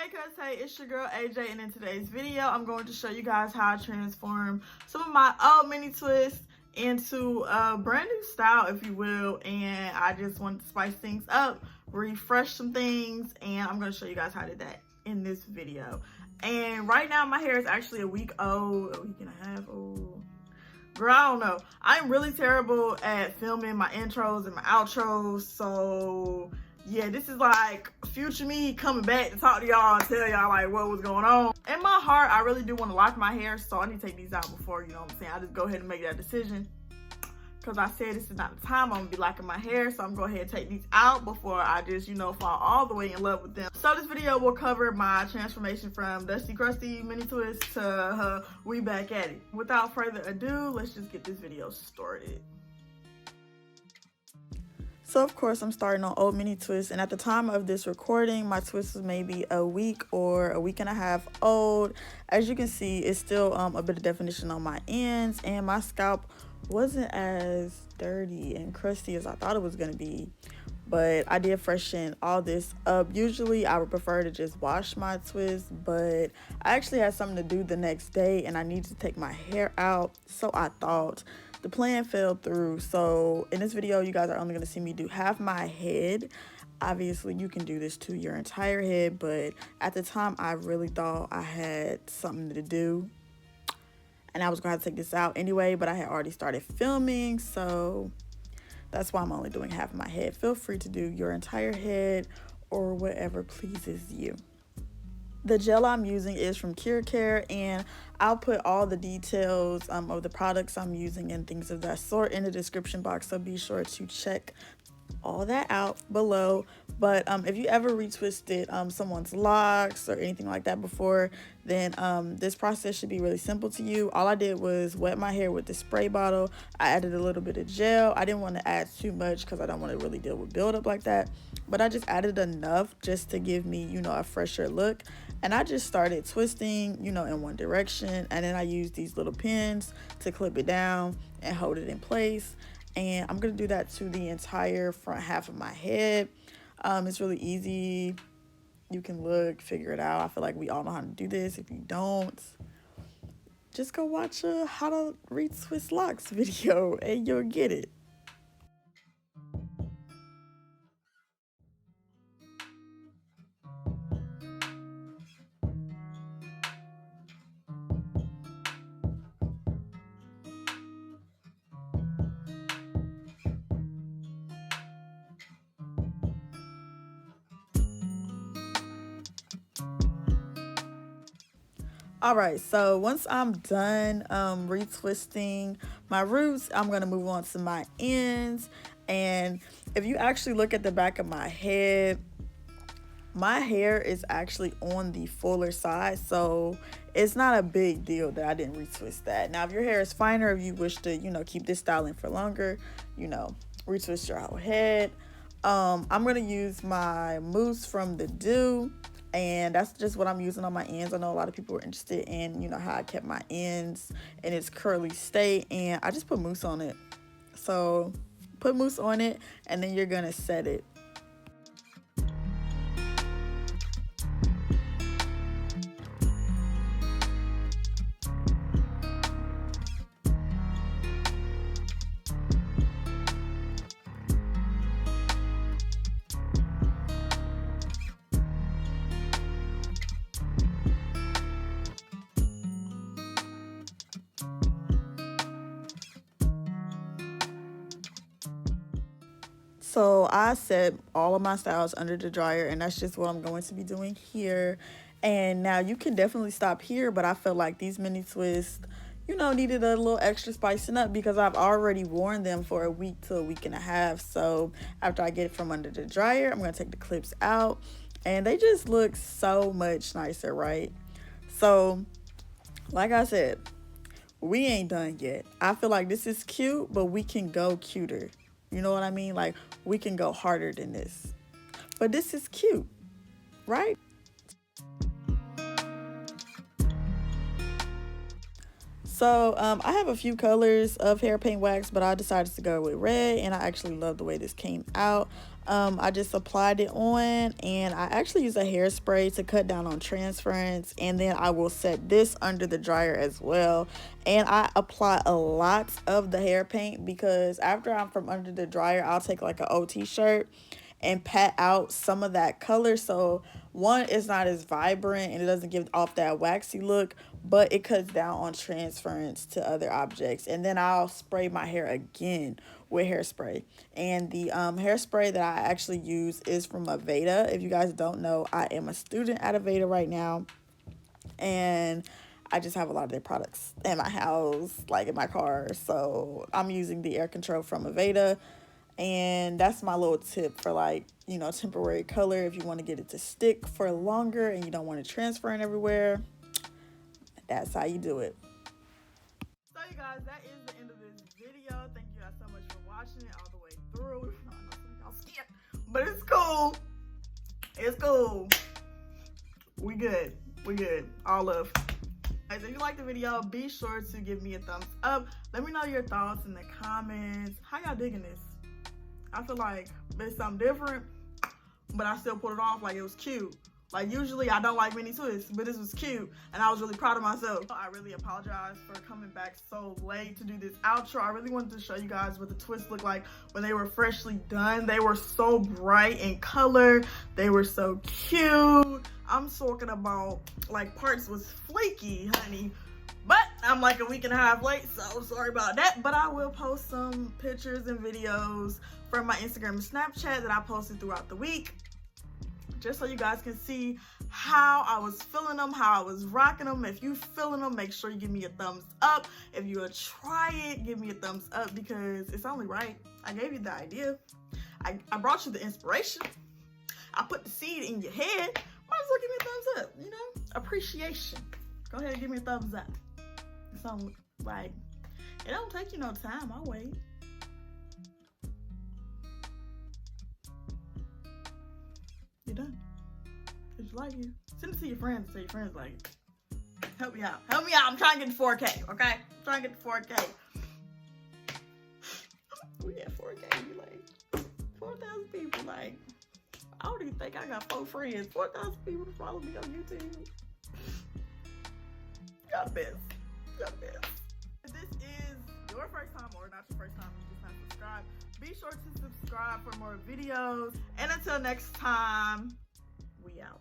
Hey cuz, hey, it's your girl AJ, and in today's video I'm going to show you guys how I transform some of my old mini twists into a brand new style, if you will. And I just wanted to spice things up, refresh some things, and I'm going to show you guys how I did that in this video. And right now my hair is actually a week old, a week and a half old. Girl, I don't know. I'm really terrible at filming my intros and my outros, so yeah, this is like future me coming back to talk to y'all and tell y'all like what was going on. In my heart, I really do want to lock my hair, so I need to take these out before, you know what I'm saying, I just go ahead and make that decision. Because I said this is not the time I'm going to be locking my hair, so I'm going to go ahead and take these out before I just, you know, fall all the way in love with them. So this video will cover my transformation from Dusty Crusty Mini Twist to We Back At It. Without further ado, let's just get this video started. So of course I'm starting on old mini twists, and at the time of this recording my twist was maybe a week or a week and a half old. As you can see, it's still a bit of definition on my ends, and my scalp wasn't as dirty and crusty as I thought it was going to be, but I did freshen all this up. Usually I would prefer to just wash my twist, but I actually had something to do the next day and I needed to take my hair out, so I thought the plan fell through. So in this video you guys are only going to see me do half my head. Obviously you can do this to your entire head, but at the time I really thought I had something to do and I was going to have to take this out anyway, but I had already started filming, so that's why I'm only doing half of my head. Feel free to do your entire head or whatever pleases you. The gel I'm using is from Care, and I'll put all the details of the products I'm using and things of that sort in the description box, so be sure to check all that out below. But if you ever retwisted someone's locks or anything like that before, then this process should be really simple to you. All I did was wet my hair with the spray bottle. I added a little bit of gel. I didn't want to add too much because I don't want to really deal with buildup like that, but I just added enough just to give me, you know, a fresher look. And I just started twisting, you know, in one direction, and then I used these little pins to clip it down and hold it in place. And I'm gonna do that to the entire front half of my head. It's really easy. You can look, figure it out. I feel like we all know how to do this. If you don't, just go watch a how to retwist locks video and you'll get it. All right, so once I'm done retwisting my roots, I'm gonna move on to my ends. And if you actually look at the back of my head, my hair is actually on the fuller side, so it's not a big deal that I didn't retwist that. Now if your hair is finer, if you wish to, you know, keep this styling for longer, you know, retwist your whole head. I'm gonna use my mousse from the Do, and that's just what I'm using on my ends. I know a lot of people are interested in, you know, how I kept my ends in its curly state, and I just put mousse on it. So put mousse on it and then you're gonna set it. So I set all of my styles under the dryer, and that's just what I'm going to be doing here. And now you can definitely stop here, but I felt like these mini twists, you know, needed a little extra spicing up because I've already worn them for a week to a week and a half. So after I get it from under the dryer, I'm going to take the clips out, and they just look so much nicer, right? So like I said, we ain't done yet. I feel like this is cute, but we can go cuter. You know what I mean? Like, we can go harder than this. But this is cute, right? So I have a few colors of hair paint wax, but I decided to go with red, and I actually love the way this came out. I just applied it on, and I actually use a hairspray to cut down on transference, and then I will set this under the dryer as well. And I apply a lot of the hair paint because after I'm from under the dryer, I'll take like an OT shirt and pat out some of that color, so one, it's not as vibrant and it doesn't give off that waxy look, but it cuts down on transference to other objects. And then I'll spray my hair again with hairspray, and the hairspray that I actually use is from Aveda. If you guys don't know, I am a student at Aveda right now, and I just have a lot of their products in my house, like in my car, so I'm using the air control from Aveda. And that's my little tip for, like, you know, temporary color. If you want to get it to stick for longer and you don't want it transferring everywhere, that's how you do it. So you guys, that is the end of this video. Thank you guys so much for watching it all the way through. I know some of y'all scared, but it's cool. It's cool. We good. We good. All love. Guys, if you liked the video, be sure to give me a thumbs up. Let me know your thoughts in the comments. How y'all digging this? I feel like it's something different, but I still pulled it off like it was cute. Like, usually I don't like mini twists, but this was cute, and I was really proud of myself. I really apologize for coming back so late to do this outro. I really wanted to show you guys what the twists look like when they were freshly done. They were so bright in color. They were so cute. I'm talking about, like, parts was flaky, honey. But I'm like a week and a half late, so sorry about that. But I will post some pictures and videos from my Instagram and Snapchat that I posted throughout the week, just so you guys can see how I was feeling them, how I was rocking them. If you feeling them, make sure you give me a thumbs up. If you will try it, give me a thumbs up, because it's only right. I gave you the idea. I brought you the inspiration. I put the seed in your head. Might as well give me a thumbs up, you know? Appreciation. Go ahead and give me a thumbs up. So, like, it don't take you no time. I'll wait. You're done. If you like it, send it to your friends. Tell your friends, like, help me out. Help me out. I'm trying to get to 4K, okay? I'm trying to get to 4K. We at 4K. We like 4,000 people. Like, I don't even think I got 4 friends. 4,000 people to follow me on YouTube. God bless. God bless. If this is your first time or not your first time, you just not subscribed, be sure to subscribe for more videos. And until next time, we out.